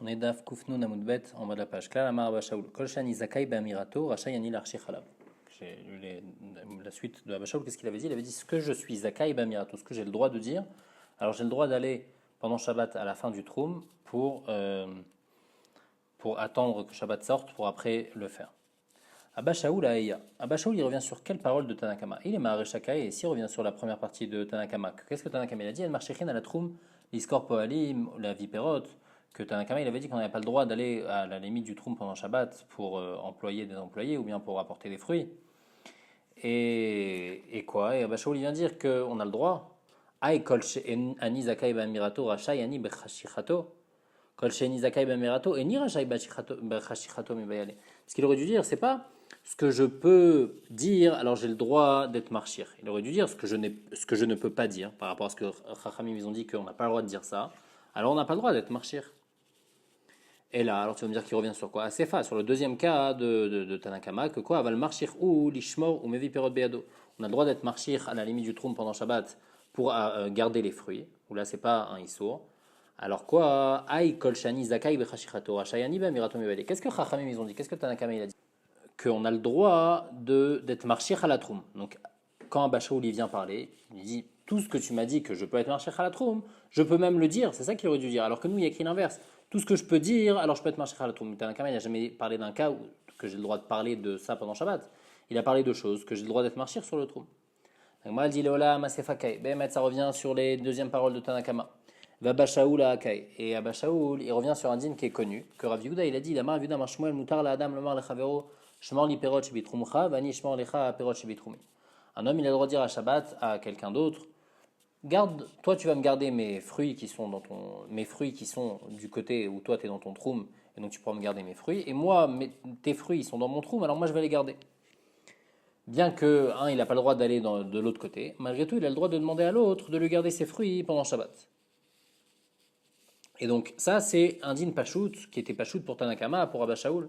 On est Daf Kufnu Namudbet en bas de la page. Klal Amar Abba Shaul. Kol shani zakai be'amirato, racha yani l'archi chalav. J'ai lu la suite de Abba Shaul. Qu'est-ce qu'il avait dit? Il avait dit ce que je suis zakai be'amirato, ce que j'ai le droit de dire. Alors j'ai le droit d'aller pendant Shabbat à la fin du Troum pour attendre que Shabbat sorte pour après le faire. Abba Shaul Aïya. Abba Shaul il revient sur quelle parole de Tanakama? Il est Mahareshakai et s'il revient sur la première partie de Tanakama, qu'est-ce que Tanakama il a dit? El marchechin à la Troum, l'iskor poalim, la vipérot. Que Tanakama il avait dit qu'on n'avait pas le droit d'aller à la limite du Troum pendant Shabbat pour employer des employés ou bien pour apporter des fruits. Et quoi? Et Abba Shaul il vient dire qu'on a le droit. Aïe kol ani zakai ba'amirato rachai ani bechashichato. Kol sheni zakai ba'amirato et ni rachai bechashichato mibayale. Ce qu'il aurait dû dire, c'est pas ce que je peux dire, alors j'ai le droit d'être marchir. Il aurait dû dire ce que je ne peux pas dire par rapport à ce que Chachamim ils ont dit qu'on n'a pas le droit de dire ça. Alors on n'a pas le droit d'être marchir. Et là, alors tu vas me dire qu'il revient sur quoi? Asefa, sur le deuxième cas de Tanakama, que quoi? Aval marchir ou lishmor ou mevi perot beado. On a le droit d'être marchir à la limite du Troum pendant Shabbat pour garder les fruits. Ou là, c'est pas un issour. Alors quoi? Aïe kol shani zakai bechashichato rachayani ba'amirato mibale. Qu'est-ce que Chachamim ils ont dit? Qu'est-ce que Tanakama il a dit? Qu'on a le droit d'être marchir à la Troum. Donc, quand Abba Shaul il vient parler, il dit tout ce que tu m'as dit que je peux être marchir à la Troum, je peux même le dire. C'est ça qu'il aurait dû dire. Alors que nous, il y a écrit l'inverse. Tout ce que je peux dire, alors je peux être marchir à la Troum. Tanakama, il n'a jamais parlé d'un cas que j'ai le droit de parler de ça pendant Shabbat. Il a parlé de choses que j'ai le droit d'être marchir sur le Troum. Donc, moi, il dit Leola Masefakai. Ça revient sur les deuxièmes paroles de Tanakama. Abba Shaul à Akai. Et Abba Shaul, il revient sur un dîne qui est connu, que Rav Yehuda, il a dit Lamar Yehuda Marshmuel Mutar la Adam Lomar Lechavero. Un homme, il a le droit de dire à Shabbat à quelqu'un d'autre, garde, toi tu vas me garder mes fruits qui sont mes fruits qui sont du côté où toi tu es dans ton troum, et donc tu pourras me garder mes fruits, et moi, tes fruits ils sont dans mon troum, alors moi je vais les garder. Bien que, il n'a pas le droit d'aller de l'autre côté, malgré tout, il a le droit de demander à l'autre de lui garder ses fruits pendant Shabbat. Et donc ça, c'est un din pachout, qui était pachout pour Tanakama, pour Abba Shaul.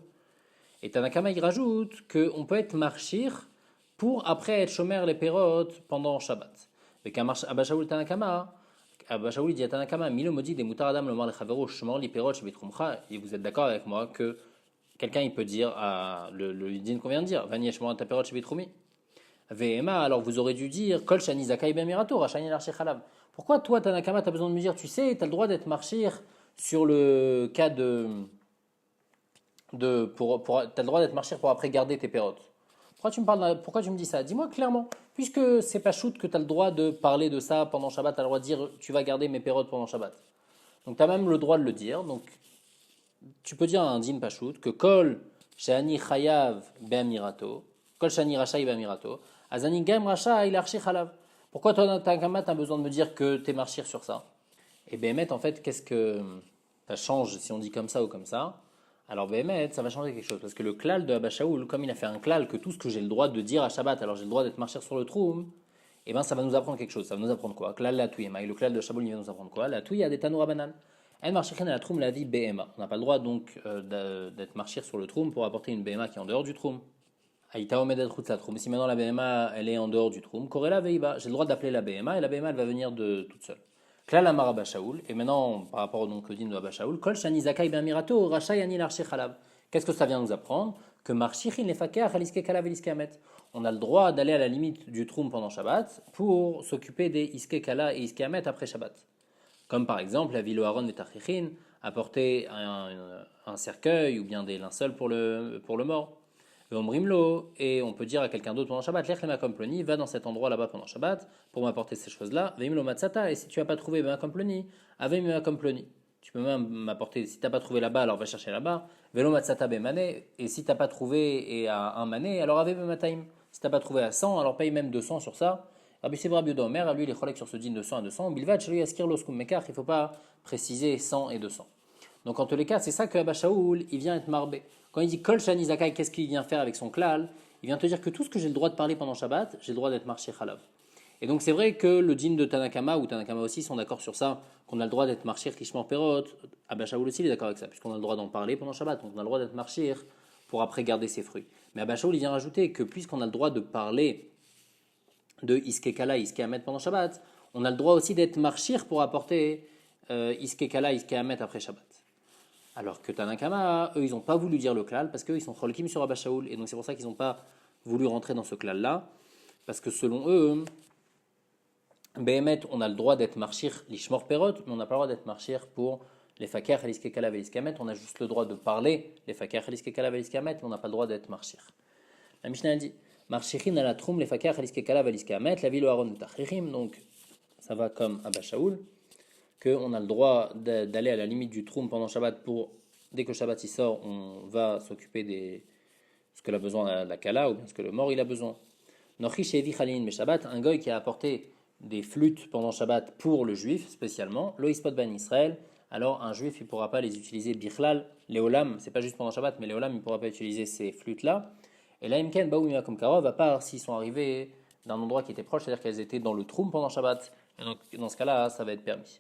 Et Tanakama il rajoute qu'on peut être marchir pour après être chomer les pérotes pendant Shabbat. Avec un Abba Shaul Tanakama, Abba Shaul dit à Tanakama, Milo me dit des moutar adam le mar le chavero chomer les pérotes chez Betrumcha. Et vous êtes d'accord avec moi que quelqu'un il peut dire à le din qu'on vient de dire, Vani chomer ta pérote chez Betrumi. Vema, alors vous aurez dû dire, Kol shani zakai ben mirato, rachani l'archi chalav. Pourquoi toi Tanakama tu as besoin de me dire, tu sais, tu as le droit d'être marchir sur le cas t'as le droit d'être marchir pour après garder tes pérotes. Pourquoi tu me dis ça? Dis-moi clairement. Puisque c'est pas shoot que tu as le droit de parler de ça pendant Shabbat, tu as le droit de dire tu vas garder mes pérotes pendant Shabbat. Donc tu as même le droit de le dire. Donc tu peux dire à un din pashout que kol shani chayav be'amirato, kol shani rachai be'amirato, azani gam racha il archi chalav. Pourquoi toi Tanakama tu as besoin de me dire que tu es marchir sur ça? Et Béhémet, en fait, qu'est-ce que ça change si on dit comme ça ou comme ça? Alors Béhémet, ça va changer quelque chose. Parce que le klal de Abba Shaul, comme il a fait un klal que tout ce que j'ai le droit de dire à Shabbat, alors j'ai le droit d'être marchir sur le troum, et bien ça va nous apprendre quelque chose. Ça va nous apprendre quoi? Klal la touye. Le klal de Shaul, il va nous apprendre quoi? La touye a des tanoura banan. Elle marchir à la troum la vie BMA. On n'a pas le droit donc d'être marchir sur le troum pour apporter une BMA qui est en dehors du troum. Aïta omed la troum. Si maintenant la BMA elle est en dehors du troum, korela veiba. J'ai le droit d'appeler la BMA et la BMA elle va venir de toute seule. Klal amar Abba Shaul, et maintenant par rapport donc au din de Abba Shaul, kol shani zakai ben mirato, rachai ani l'archi chalav. Qu'est-ce que ça vient nous apprendre? Que marchichin les fakeach aliske kalav et liske amet. On a le droit d'aller à la limite du troum pendant Shabbat pour s'occuper des iske kala et iske amet après Shabbat. Comme par exemple la ville Aaron et Tachichin, apporter un cercueil ou bien des linceuls pour le mort. Et on peut dire à quelqu'un d'autre pendant Shabbat, Lech lema komploni, va dans cet endroit là-bas pendant Shabbat pour m'apporter ces choses-là. Veimlo matzata, et si tu n'as pas trouvé ma komploni, avem ma komploni. Tu peux même m'apporter, si tu n'as pas trouvé là-bas, alors va chercher là-bas. Velo matzata bemane, et si tu n'as pas trouvé et à un mané, alors avem mataim. Si tu n'as pas trouvé à 100, alors paye même 200 sur ça. Rabbi Sebra Bioda Omer, lui, il est cholek sur ce din de 100 à 200. Bilvad, chez lui, askir loskum mekach, il ne faut pas préciser 100 et 200. Donc en tous les cas, c'est ça que Abba Shaul, il vient être marbé. Quand il dit Kol Shani Zakai, qu'est-ce qu'il vient faire avec son klal? Il vient te dire que tout ce que j'ai le droit de parler pendant Shabbat, j'ai le droit d'être marché chalav. Et donc c'est vrai que le djinn de Tanakama ou Tanakama aussi sont d'accord sur ça, qu'on a le droit d'être marchir kishmor perot. Abba Shaul aussi il est d'accord avec ça, puisqu'on a le droit d'en parler pendant Shabbat, donc on a le droit d'être marchir pour après garder ses fruits. Mais Abba Shaul il vient rajouter que puisqu'on a le droit de parler de Iske Kala, Iske Hamet pendant Shabbat, on a le droit aussi d'être marchir pour apporter Iske Kala, Iske Hamet après Shabbat. Alors que Tanakama, eux, ils n'ont pas voulu dire le klal parce qu'ils sont cholkim sur Abba Shaul. Et donc c'est pour ça qu'ils n'ont pas voulu rentrer dans ce klal-là. Parce que selon eux, Behemet, on a le droit d'être marchir l'ishmor perot, mais on n'a pas le droit d'être marchir pour les fakir, les kalav et les on a juste le droit de parler les fakir, les kalav et les mais on n'a pas le droit d'être marchir. La Mishnah dit marchirin à la troum les fakir, les kalav et les la ville Aaron de Tachirim, donc ça va comme Abba Shaul, qu'on a le droit d'aller à la limite du troum pendant Shabbat pour, dès que Shabbat il sort, on va s'occuper de ce que a besoin la kala ou bien ce que le mort il a besoin. Nochish evi chalin mais Shabbat, un goy qui a apporté des flûtes pendant Shabbat pour le juif spécialement, lo ispot ben Israël, alors un juif il ne pourra pas les utiliser bichlal, léolam, c'est pas juste pendant Shabbat, mais léolam il ne pourra pas utiliser ces flûtes là. Et là imken baoumima comme karov, à part s'ils sont arrivés d'un endroit qui était proche, c'est-à-dire qu'elles étaient dans le troum pendant Shabbat, et donc dans ce cas-là ça va être permis.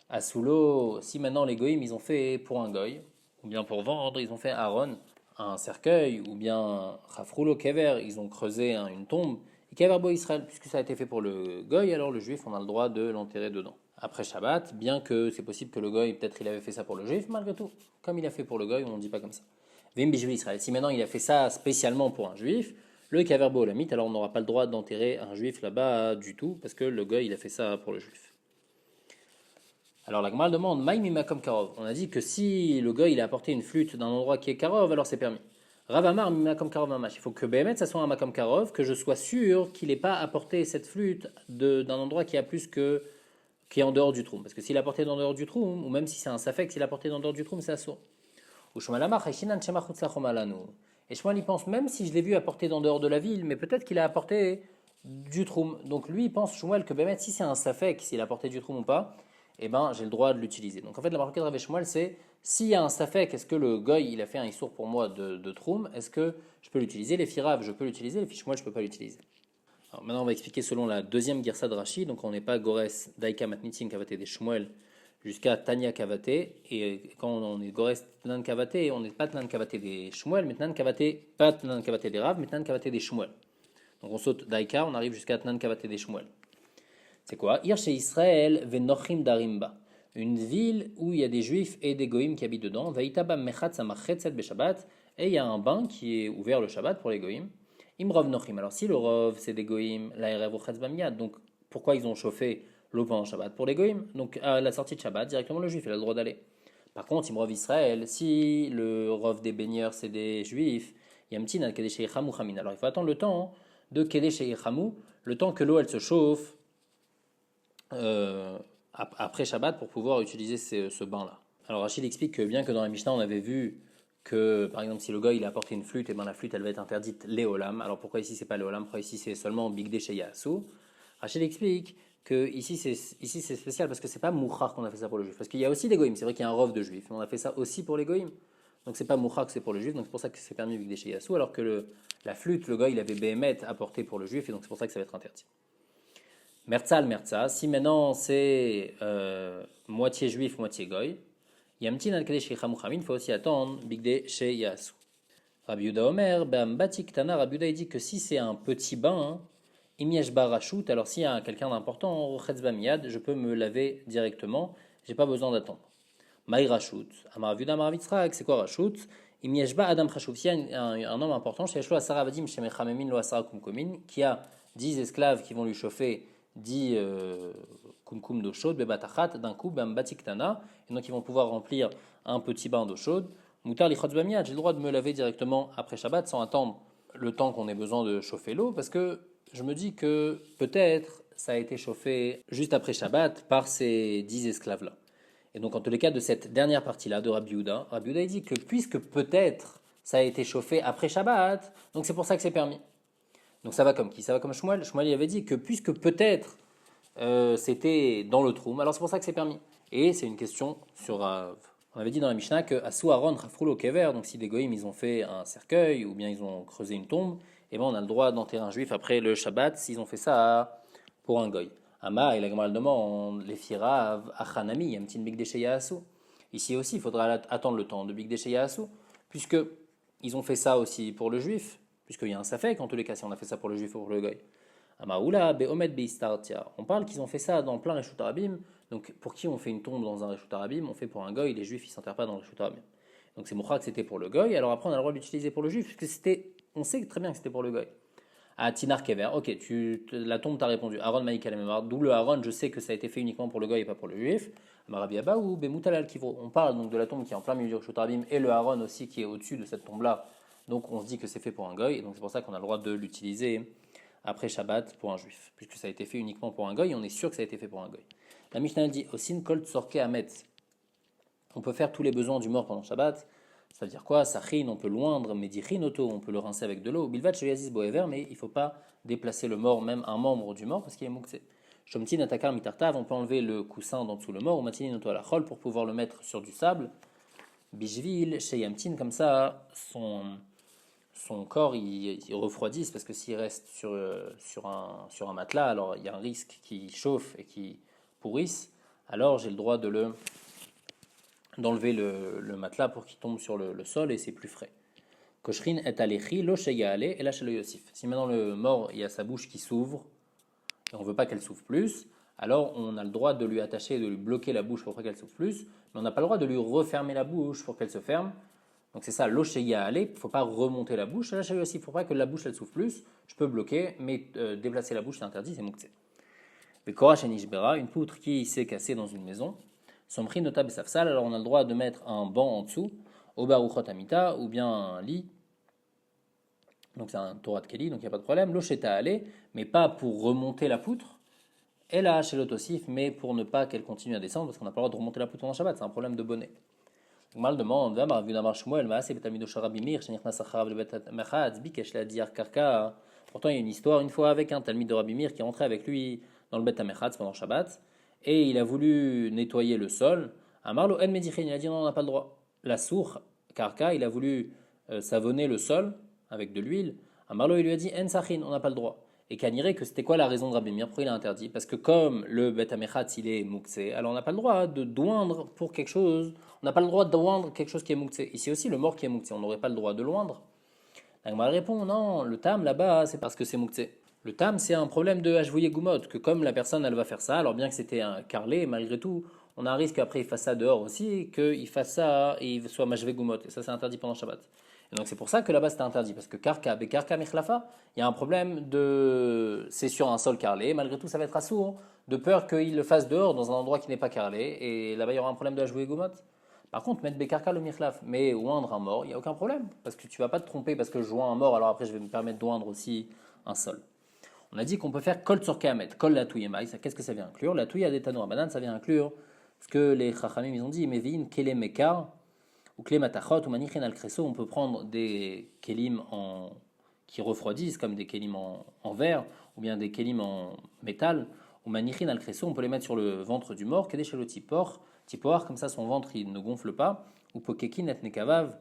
À Soulo, si maintenant les goïms ils ont fait pour un goy, ou bien pour vendre, ils ont fait Aaron, un cercueil, ou bien Rafroulo Kever, ils ont creusé une tombe, et Kever Bo Israël, puisque ça a été fait pour le goy, alors le juif on a le droit de l'enterrer dedans. Après Shabbat, bien que c'est possible que le goy, peut-être il avait fait ça pour le juif, malgré tout, comme il a fait pour le goy, on ne dit pas comme ça. Vim Bijou Israël, si maintenant il a fait ça spécialement pour un juif, le Kever Bo Olamit, alors on n'aura pas le droit d'enterrer un juif là-bas du tout, parce que le goy il a fait ça pour le juif. Alors la Gemara demande, Maïmima comme Karov. On a dit que si le gars il a apporté une flûte d'un endroit qui est Karov, alors c'est permis. Ravamar Mima comme Karov Mamash. Il faut que Behemet ça soit un Makam Karov, que je sois sûr qu'il n'ait pas apporté cette flûte d'un endroit qui a plus que qui est en dehors du troum. Parce que s'il a apporté en dehors du troum, ou même si c'est un safek, s'il a apporté en dehors du troum, c'est assourd. Ou Shmalamach Haishinan Shemachut Sachomalanu. Et Shmuel il pense même si je l'ai vu apporter en dehors de la ville, mais peut-être qu'il a apporté du troum. Donc lui il pense Shmuel que Behemet si c'est un safek, s'il a apporté du troum ou pas, eh ben, j'ai le droit de l'utiliser. Donc en fait, la marque de Rav Shmuel, c'est s'il y a un safek, est-ce que le goy il a fait un issour pour moi de troum, est-ce que je peux l'utiliser? Les firav, je peux l'utiliser, les Shmuel, je peux pas l'utiliser. Alors maintenant, on va expliquer selon la deuxième girsa de Rashi. Donc on n'est pas Gores, Daika, Matnitzin, Kavate des Shmuel jusqu'à Tanya Kavate. Et quand on est Gores, Tnan Kavate, on n'est pas Tnan Kavate des Shmuel, mais Tnan Kavate, pas Tnan Kavate des Rav, mais Tnan Kavate des Shmuel. Donc on saute Daika, on arrive jusqu'à Tnan Kavate des Shmuel. C'est quoi? Ir chez Israël, Venochim Darimba. Une ville où il y a des juifs et des goïms qui habitent dedans. Vaïtaba Mechat Samachetset Beshabbat. Et il y a un bain qui est ouvert le Shabbat pour les goïms. Imrov Nochim. Alors si le rov c'est des goïms, l'Aerev Ochetz Bamiyad. Donc pourquoi ils ont chauffé l'eau pendant Shabbat pour les goïms? Donc à la sortie de Shabbat, directement le juif, il a le droit d'aller. Par contre, Imrov Israël, si le rov des baigneurs c'est des juifs, Yamtin al Kedesh Yechamu Chamin. Alors il faut attendre le temps de Kedesh Yechamu, le temps que l'eau elle se chauffe. Après Shabbat pour pouvoir utiliser ce bain-là. Alors Rachid explique que bien que dans la Mishnah on avait vu que par exemple si le gars il a apporté une flûte, et ben la flûte elle va être interdite léolam. Alors pourquoi ici c'est pas léolam, pourquoi ici c'est seulement bigdé chez Yasu? Rachid explique que ici c'est spécial parce que c'est pas mouchar qu'on a fait ça pour le juif. Parce qu'il y a aussi des goïms, c'est vrai qu'il y a un rov de juifs, mais on a fait ça aussi pour les goïms. Donc c'est pas mouchar que c'est pour le juif, donc c'est pour ça que c'est permis bigdé chez Yasu, alors que la flûte, le gars il avait béhémet apporté pour le juif, et donc c'est pour ça que ça va être interdit. Merzal, Merza, si maintenant c'est moitié juif, moitié goy, Yamtin al Kadesh Chamin, il faut aussi attendre Bigde chez Yasu. Rabbi Yehuda Omer, Batik Tana, Rabbi Yehuda dit que si c'est un petit bain, Imiesh Barashut, alors s'il y a quelqu'un d'important, Rochetz Bamiyad, je peux me laver directement, j'ai pas besoin d'attendre. Maï Rashut, Amar Rabbi Yehuda Amar Vitzrak, c'est quoi Rashut? Imiesh Ba Adam Chashuf, s'il y a un homme important, chez Yeshua Asara Vadim, chez Mechamemin Lo Asara Kumkomin, qui a 10 esclaves qui vont lui chauffer 10 kumkum d'eau chaude, bebatachat, d'un coup, batiktana, et donc ils vont pouvoir remplir un petit bain d'eau chaude. Moutar lichotz bamiyad, j'ai le droit de me laver directement après Shabbat sans attendre le temps qu'on ait besoin de chauffer l'eau, parce que je me dis que peut-être ça a été chauffé juste après Shabbat par ces 10 esclaves-là. Et donc en tous les cas de cette dernière partie-là de Rabbi Yehuda, Rabbi Yehuda dit que puisque peut-être ça a été chauffé après Shabbat, donc c'est pour ça que c'est permis. Donc ça va comme qui? Ça va comme Shmuel. Shmuel il avait dit que puisque peut-être c'était dans le troum, alors c'est pour ça que c'est permis. Et c'est une question sur Rav. On avait dit dans la Mishnah que Asou Aaron Rafroulo Kever, donc si des goïms ils ont fait un cercueil ou bien ils ont creusé une tombe, et ben on a le droit d'enterrer un juif après le Shabbat s'ils ont fait ça pour un goï. Ama et la Gemara demande les firav achanami yamtin bigdesheya asu. Ici aussi il faudra attendre le temps de bigdesheya asu puisque ils ont fait ça aussi pour le juif. Puisqu'il y a un safek, en tous les cas, si on a fait ça pour le juif ou pour le goy. Amaoula, Beomet, Beistartia. On parle qu'ils ont fait ça dans plein Reshut Arabim. Donc, pour qui on fait une tombe dans un Reshut Arabim? On fait pour un goy, les juifs ils s'enterrent pas dans le Reshut Arabim. Donc, c'est Moucha que c'était pour le goy, alors après on a le droit de l'utiliser pour le juif, puisque on sait très bien que c'était pour le goy. Ah, Tinar Kever, ok, la tombe t'a répondu. Aaron Maïkalem, d'où le Aaron, je sais que ça a été fait uniquement pour le goy et pas pour le juif. Amarabi Abba ou Bemoutal al Kivro. On parle donc de la tombe qui est en plein milieu du Reshut Arabim et le Aaron aussi qui est au-dessus de cette tombe-là. Donc on se dit que c'est fait pour un goy, et donc c'est pour ça qu'on a le droit de l'utiliser après Shabbat pour un juif, puisque ça a été fait uniquement pour un goy, on est sûr que ça a été fait pour un goy. La Mishnah dit Osin kol tsorke amet. On peut faire tous les besoins du mort pendant Shabbat. Ça veut dire quoi? Sachin, on peut loindre, mais dit rinoto, on peut le rincer avec de l'eau. Bilvat sheyazis boever, mais il ne faut pas déplacer le mort, même un membre du mort, parce qu'il est moukse. Shomtin atakar mitartav, on peut enlever le coussin d'en dessous le mort, ou matinin noto à la chol pour pouvoir le mettre sur du sable. Bijvil, sheyamtin, comme ça, son corps il refroidisse, parce que s'il reste sur un matelas, alors il y a un risque qu'il chauffe et qu'il pourrisse, alors j'ai le droit d'enlever le matelas pour qu'il tombe sur le sol et c'est plus frais. Koshrin est alechi, lo sheyaale et la shelo yosif. Si maintenant le mort il y a sa bouche qui s'ouvre et on ne veut pas qu'elle s'ouvre plus, alors on a le droit de lui attacher et de lui bloquer la bouche pour pas qu'elle s'ouvre plus, mais on n'a pas le droit de lui refermer la bouche pour qu'elle se ferme. Donc c'est ça, lo sheyaale, il ne faut pas remonter la bouche, et la shelo yosif, il ne faut pas que la bouche elle s'ouvre plus. Je peux bloquer, mais déplacer la bouche c'est interdit, c'est mouktsé. Mais Korach et Nishbera, une poutre qui s'est cassée dans une maison, Somri notable safsal, alors on a le droit de mettre un banc en dessous, au baruchot amita, ou bien un lit, donc c'est un Torah de Keli, donc il n'y a pas de problème, l'ocheta allé, mais pas pour remonter la poutre, et là chez l'autosif, mais pour ne pas qu'elle continue à descendre, parce qu'on n'a pas le droit de remonter la poutre pendant Shabbat, c'est un problème de bonnet. Donc mal demande, pourtant il y a une histoire une fois avec un Talmid de Rabbi Meir qui est rentré avec lui dans le Bet Amechatz pendant Shabbat, et il a voulu nettoyer le sol. Amarlo en medichin, il a dit non, on n'a pas le droit. La sourd, Karka, il a voulu savonner le sol avec de l'huile. Amarlo, il lui a dit en sachin, on n'a pas le droit. Et Kaniré, que c'était quoi la raison de Rabbi Meir? Pourquoi il a interdit? Parce que comme le Bet Amechatz, il est mouktsé, alors on n'a pas le droit de doindre pour quelque chose. On n'a pas le droit de doindre quelque chose qui est mouktsé. Ici aussi, le mort qui est mouktsé, on n'aurait pas le droit de loindre. L'Agmara répond non, le tam là-bas, c'est parce que c'est mouktsé. Le tam, c'est un problème de hachvouye goumot, que comme la personne, elle va faire ça, alors bien que c'était un carrelé, malgré tout, on a un risque qu'après il fasse ça dehors aussi, qu'il fasse ça et il soit machvé goumot. Et ça, c'est interdit pendant Shabbat. Et donc c'est pour ça que là-bas, c'était interdit, parce que karka, bekarka, mechlafa, il y a un problème de. C'est sur un sol carrelé, malgré tout, ça va être assourd, de peur qu'il le fasse dehors, dans un endroit qui n'est pas carrelé, et là-bas, il y aura un problème de hachvouye goumot. Par contre, mettre bekarka le mirlaf, mais oindre un mort, il n'y a aucun problème, parce que tu vas pas te tromper, parce que je oins un mort, alors après je vais me permettre d'oindre aussi un sol. On a dit qu'on peut faire kol tsorkeamet, kol la touye maïs. Qu'est-ce que ça vient inclure? La touye a des tanoura banane, ça vient inclure ce que les chachamim ils ont dit, mevin kele mekar ou kle matachot ou manichin al kreso. On peut prendre des kelim qui refroidissent, comme des kelim en verre, ou bien des kelim en métal, ou manichin al kreso. On peut les mettre sur le ventre du mort, kedé chez le tipor, comme ça son ventre il ne gonfle pas, ou pokekin et nekavav,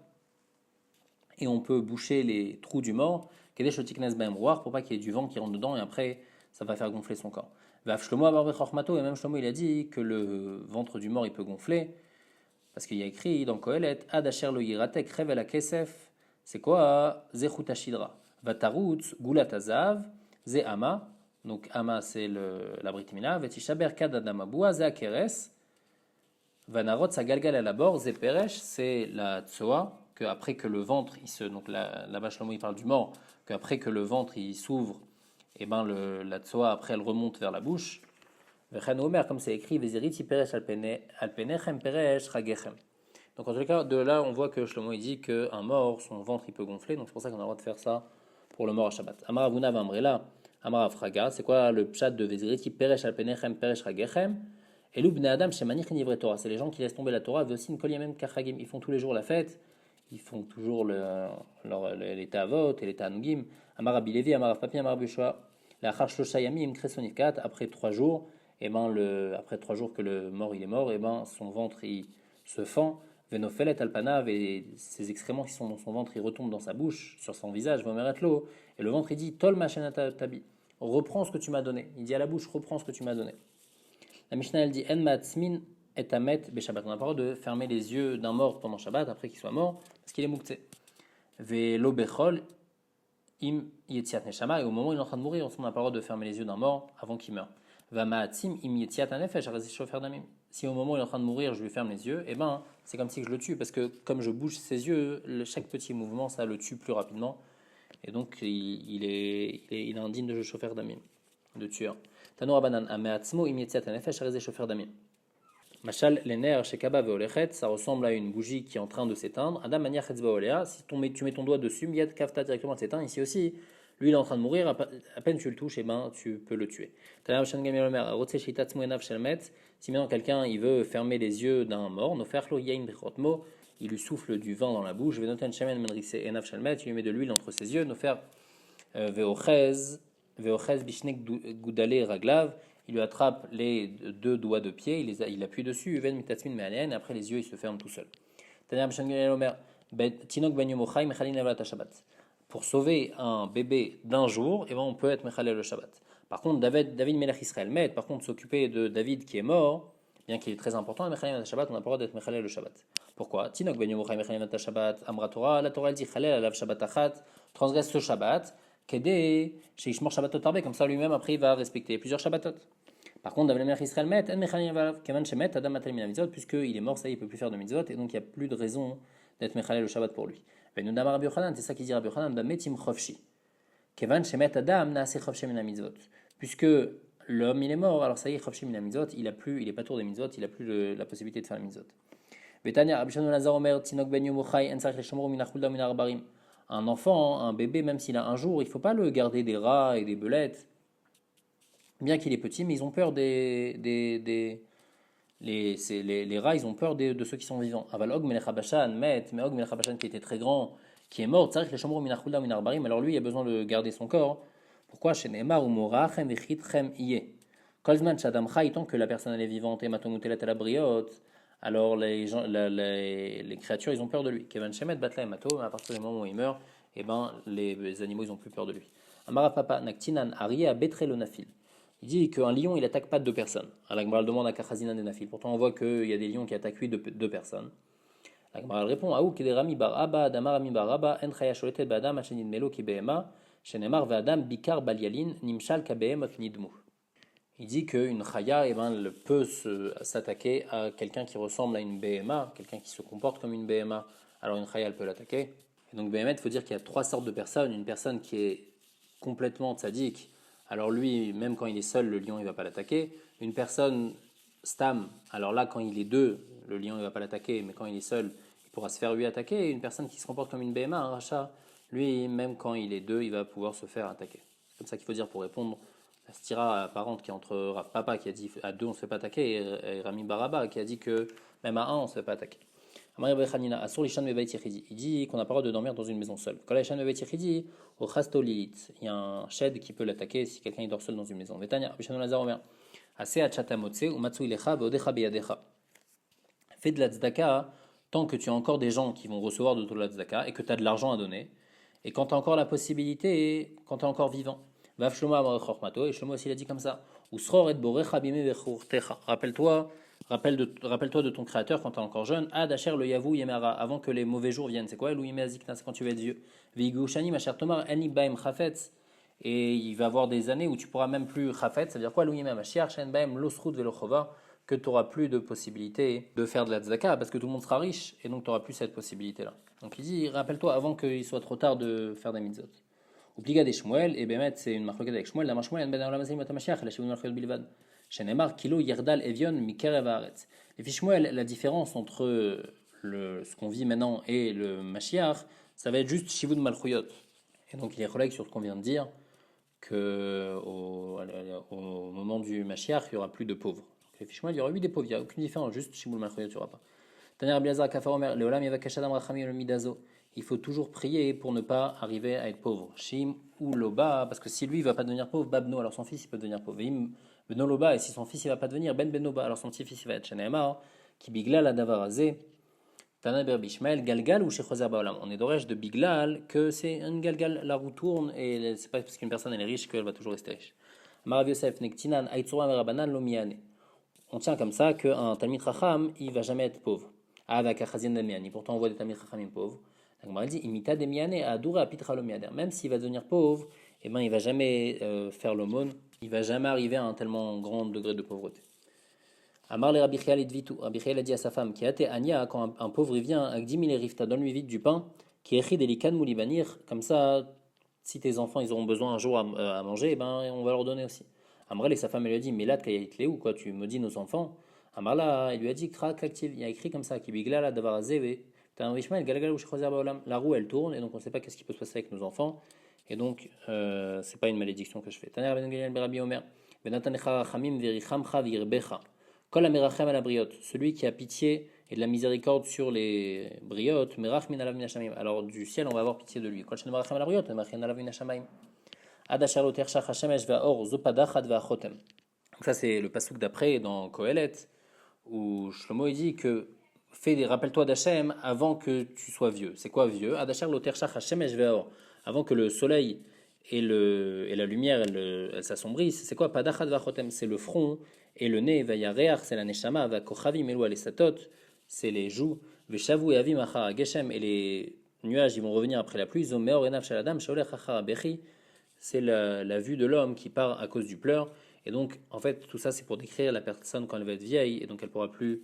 et on peut boucher les trous du mort pour pas qu'il y ait du vent qui rentre dedans et après ça va faire gonfler son corps. Et même Shlomo il a dit que le ventre du mort il peut gonfler parce qu'il y a écrit dans Kohelet Ad lo yiratek revel akesef, c'est quoi? Zechut ashidra vatarutz gulat azav ze ama, donc ama c'est la brit mila, vetishaber kad adamabua ze akeres vanarot sa galgal à la bord ze peresh, c'est la tsoa, que après que le ventre donc là-bas Shlomo il parle du mort, qu'après que le ventre il s'ouvre, et ben la tsoa après elle remonte vers la bouche. Comme c'est écrit, donc en tout cas de là on voit que Shlomo il dit qu'un mort son ventre il peut gonfler, donc c'est pour ça qu'on a le droit de faire ça pour le mort à Shabbat. Amara Avuna Vamrela, Amara Fraga, c'est quoi le pshat de Veziriti peresh al penechem peresh ragechem? Et l'ubne Adam chez Manich Nivre Torah, c'est les gens qui laissent tomber la Torah, Vosin Kol Yamem Kachagim, ils font tous les jours la fête. Ils font toujours les Tavot et les Tanugim. Amar Abilevi, Amar Papi, Amar Bushua. La Charshosha Yamim Kresonikat, après 3 jours, et après 3 jours que le mort il est mort, et ben son ventre il se fend. Venofelet Alpanav, et ses excréments qui sont dans son ventre, ils retombent dans sa bouche, sur son visage, Vomeretlo. Et le ventre il dit Tol Machenata Tabi, reprends ce que tu m'as donné. Il dit à la bouche, reprends ce que tu m'as donné. La Mishnah elle dit En Matzmin et Tamet Beshabbat. On a pas le droit de fermer les yeux d'un mort pendant Shabbat après qu'il soit mort parce qu'il est mouktsé. Velo Bechol im yetziat neshama, et au moment où il est en train de mourir, on n'a pas le droit de fermer les yeux d'un mort avant qu'il meure. Va ma'atzim im yetziat hanefesh, shofer damim. Si au moment où il est en train de mourir, je lui ferme les yeux, eh ben, c'est comme si je le tue, parce que comme je bouge ses yeux, chaque petit mouvement, ça le tue plus rapidement, et donc il est indigne de shofer damim, de tueur. Tanoura banan, ameatzmo im yetziat hanefesh, shofer damim. Machal, les nerfs chez Kaba Veolechet, ça ressemble à une bougie qui est en train de s'éteindre. Adam Mania Chetzba Olea, si tu mets ton doigt dessus, Miet Kafta directement s'éteint. Ici aussi, lui il est en train de mourir, à peine tu le touches, et ben tu peux le tuer. Si maintenant quelqu'un il veut fermer les yeux d'un mort, il lui souffle du vent dans la bouche, il lui met de l'huile entre ses yeux, il lui attrape les deux doigts de pied, il appuie dessus, et après les yeux ils se ferment tout seuls. Pour sauver un bébé d'un jour, et ben on peut être mechalel le Shabbat. Par contre, David Melech Israël met, par contre, s'occuper de David qui est mort, bien qu'il est très important, mechalel le Shabbat, on n'a pas le droit d'être mechalel le Shabbat. Pourquoi? Tinok ben Yomochai mechalel le Shabbat, Amra Torah, la Torah dit chalel alav Shabbat achat, transgresse ce Shabbat, Kedé, chez Ishmor Shabbatot Tarbe, comme ça lui-même après il va respecter plusieurs Shabbatot. Par contre, David Melech Israël met, en mechalel alav, Kevan Shemet, Adam Matal Mina Mitzvot, puisqu'il est mort, ça il peut plus faire de Mitzvot, et donc il n'y a plus de raison d'être mechalel le Shabbat pour lui. C'est ça qu'il dit Rabbi Yochanan, Bametim Chofshi. Kevan Shemet Adam Naase Chofshi Mina Mitzvot. Puisque l'homme il est mort, alors ça y est, Chofshi Mina Mitzvot, il est pas tour des Mitzvot, il a plus la possibilité de faire les Mitzvot. Betania, Rabbi Shimon Lazar Omer, Tinok Ben Yomochai, En Sarich Leshomro Mina Chulda Mina Arbarim. Un enfant, un bébé, même s'il a un jour, il ne faut pas le garder des rats et des belettes. Bien qu'il est petit, mais ils ont peur les rats, ils ont peur de ceux qui sont vivants. Aval Og Melech Habashan, mais Og Melech Habashan qui était très grand, qui est mort, Tzarich Leshomro Mina Chulda Mina Arbarim, alors lui, il a besoin de garder son corps. Pourquoi? Chez Neymar ou Morachem Vechitchem Iye. Kolzman Shadam Chai, tant que la personne elle est vivante, et Matomutelet à la briotte, alors les créatures ils ont peur de lui. Kevan Shemet Batla Mato, à partir du moment où il meurt, et ben les animaux ils ont plus peur de lui. Amara Papa Naktinan Arié à Betre le Nafil. Il dit qu'un lion il attaque pas deux personnes. Alors la demande à Kachazinan et Nafil. Pourtant on voit qu'il y a des lions qui attaquent lui deux personnes. La Gemara répond Aou Kederami Bar Abba, Damarami Bar Abba, En Chaya Sholetet Badam, Hashenin Melo Ki Behema, Shenemar Vadam Bikar Balyalin, Nimshal Kabehem Nidmu. Il dit qu'une chaya elle peut s'attaquer à quelqu'un qui ressemble à une BMA, quelqu'un qui se comporte comme une BMA, alors une chaya elle peut l'attaquer. Et donc BMA, il faut dire qu'il y a trois sortes de personnes. Une personne qui est complètement tzaddik, alors lui, même quand il est seul, le lion il ne va pas l'attaquer. Une personne stam, alors là quand il est deux, le lion il ne va pas l'attaquer, mais quand il est seul, il pourra se faire lui attaquer. Et une personne qui se comporte comme une BMA, un rachat, lui, même quand il est deux, il va pouvoir se faire attaquer. C'est comme ça qu'il faut dire pour répondre. La stira apparente qui est entre Rav Papa qui a dit à deux on ne se fait pas attaquer et Rami Baraba qui a dit que même à un on ne se fait pas attaquer. Il dit qu'on n'a pas le droit de dormir dans une maison seule. Quand il y a un shed qui peut l'attaquer si quelqu'un dort seul dans une maison. Fais de la tzedaka tant que tu as encore des gens qui vont recevoir de la tzedaka et que tu as de l'argent à donner et quand tu as encore la possibilité, quand tu es encore vivant. Et Shlomo aussi il a dit comme ça. Rappelle-toi de ton créateur quand tu es encore jeune. Ad le yavu yemara, avant que les mauvais jours viennent. C'est quoi? C'est quand tu vas être vieux. Et il va y avoir des années où tu pourras même plus chafet. Ça veut dire quoi? Que tu n'auras plus de possibilité de faire de la tzedaka parce que tout le monde sera riche et donc tu n'auras plus cette possibilité-là. Donc il dit, rappelle-toi avant qu'il soit trop tard de faire des mitzvot. Oubliga des Shmuel, et Bémet, c'est une marque avec Shmuel, la marque Shmuel, ben dans la mazim matamashach, la shivun marque bilvad. Shenemar, kilo yerdal evion mikerev haaretz. Les fiches Shmuel, la différence entre ce qu'on vit maintenant et le Mashiach, ça va être juste shivun malchuyot. Et donc il est collègue sur ce qu'on vient de dire, qu'au moment du Mashiach, il n'y aura plus de pauvres. Donc, les fiches Shmuel, il y aura eu des pauvres, il n'y a aucune différence, juste shivun malchuyot, il n'y aura pas. Taner Biazar Kafaromer, Leolam Yavakashadam Rachami le Midazo. Il faut toujours prier pour ne pas arriver à être pauvre. Shim ou Loba, parce que si lui ne va pas devenir pauvre, Babno, alors son fils il peut devenir pauvre. Beno Loba, et si son fils il va pas devenir Ben Benoba, alors son petit fils il va être Sheneemar, qui Biglal Adavarazé, Tanaber Bishmael, Galgal ou Shechozer Baolam. On est d'orège de Biglal que c'est un Galgal, la roue tourne, et c'est pas parce qu'une personne elle est riche qu'elle va toujours rester riche. Marav Yosef Nektinan, Aitzura Merabanan Lomiane. On tient comme ça qu'un Talmid Racham il va jamais être pauvre. Pourtant on voit des Talmid Rachamim pauvres. La Gemara dit, imita demiane adura apitra lo miader. Même s'il va devenir pauvre, eh ben, il va jamais faire l'aumône, il va jamais arriver à un tellement grand degré de pauvreté. Amar le Rabbi Chial Edvitu. Rabbi Chial a dit à sa femme, qui a été Anya, quand un pauvre il vient, Agdimi les rifta, donne-lui vite du pain, qui écrit delikan moulibanir, comme ça, si tes enfants ils auront besoin un jour à manger, eh ben, on va leur donner aussi. Amar et sa femme elle lui a dit, mais là, ou quoi, tu maudis nos enfants. Amar là, il lui a dit, krak active, il y a écrit comme ça, qui bigla la davar azeve, t'as un vishmael, galgal ou shchozer baolam. La roue elle tourne, et donc on ne sait pas qu'est-ce qui peut se passer avec nos enfants, et donc c'est pas une malédiction que je fais. Taner ben Gamliel Rabbi Omer, benatanecha rachamim virichamcha virbecha. Kol amerachem ala briot, celui qui a pitié et de la miséricorde sur les briotes, merach min alav min hashamayim. Alors du ciel, on va avoir pitié de lui. Kol shenemarachem ala briot, merach min alav min hashamayim. Ad asher lo tershach hashemesh va'or zopadachad va'achotem. Donc ça c'est le pasuk d'après dans Kohelet où Shlomo il dit que rappelle-toi d'Hachem avant que tu sois vieux. C'est quoi vieux? Ad asher lo tershach hashemesh va'or. Avant que le soleil et la lumière elle s'assombrisse. C'est quoi padachad va'achotem? C'est le front et le nez, vayareach, c'est la neshama, va kochavim, elou alesatot, c'est les joues, veshavu et avim achara geshem, et les nuages ils vont revenir après la pluie, zomeor enav shaladam, shaolech achara bechi, c'est la vue de l'homme qui part à cause du pleur, et donc en fait tout ça c'est pour décrire la personne quand elle va être vieille, et donc elle n'aura plus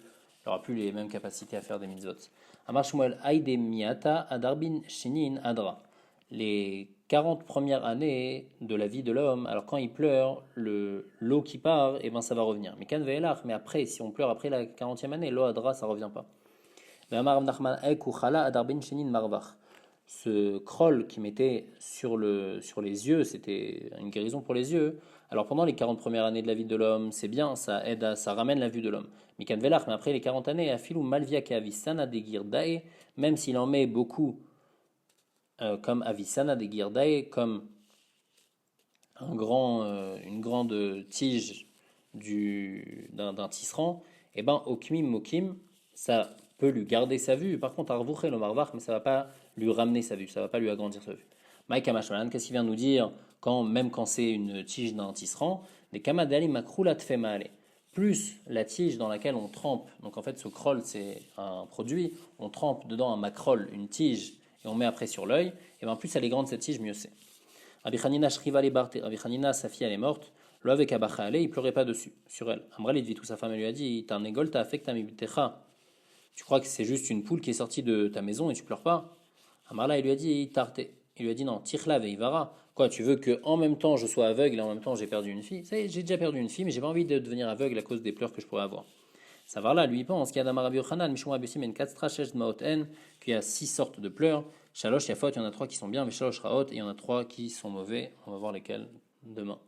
les mêmes capacités à faire des mitzvot. Amar Shmuel, aide miata adarbin shinin adra. Les 40 premières années de la vie de l'homme, alors quand il pleure, l'eau qui part, et ben ça va revenir. Mais après, si on pleure après la 40e année, l'eau adra, ça ne revient pas. Ce kroll qui mettait sur les yeux, c'était une guérison pour les yeux. Alors pendant les 40 premières années de la vie de l'homme, c'est bien, ça aide, ça ramène la vue de l'homme. Mais après les 40 années, même s'il en met beaucoup, comme Avisana des Girdae, comme une grande tige d'un tisserand, et ben Okmim Mokim, ça peut lui garder sa vue. Par contre, Arvouche le Marvach, mais ça va pas lui ramener sa vue, ça va pas lui agrandir sa vue. Mike Amashmalan, qu'est-ce qu'il vient nous dire même quand c'est une tige d'un tisserand, des Kamadali Makroulat Female. Plus la tige dans laquelle on trempe, donc en fait ce kroll c'est un produit, on trempe dedans un macrol, une tige, et on met après sur l'œil, et bien plus elle est grande cette tige, mieux c'est. Rabbi Hanina Shriva les Barte, Rabbi Hanina, sa fille elle est morte, lo avec Abacha elle, il pleurait pas dessus, sur elle. Amral il dit tout sa femme, elle lui a dit, t'as un égol, t'as affecté mibtecha. Tu crois que c'est juste une poule qui est sortie de ta maison et tu pleures pas? Amarla il lui a dit, tarte. Il lui a dit non, tichla veivara. Quoi, tu veux que en même temps je sois aveugle et en même temps j'ai perdu une fille? Ça y est, j'ai déjà perdu une fille, mais j'ai pas envie de devenir aveugle à cause des pleurs que je pourrais avoir. Ça va là, lui il pense qu'il y a dans Rabbi Yochanan, Mishum Rabbi Simen Katstra Shesh Maoten, qu'il y a 6 sortes de pleurs. Shalosh Yafot, il y en a 3 qui sont bien, mais Shalosh Raot, et il y en a 3 qui sont mauvais. On va voir lesquels demain.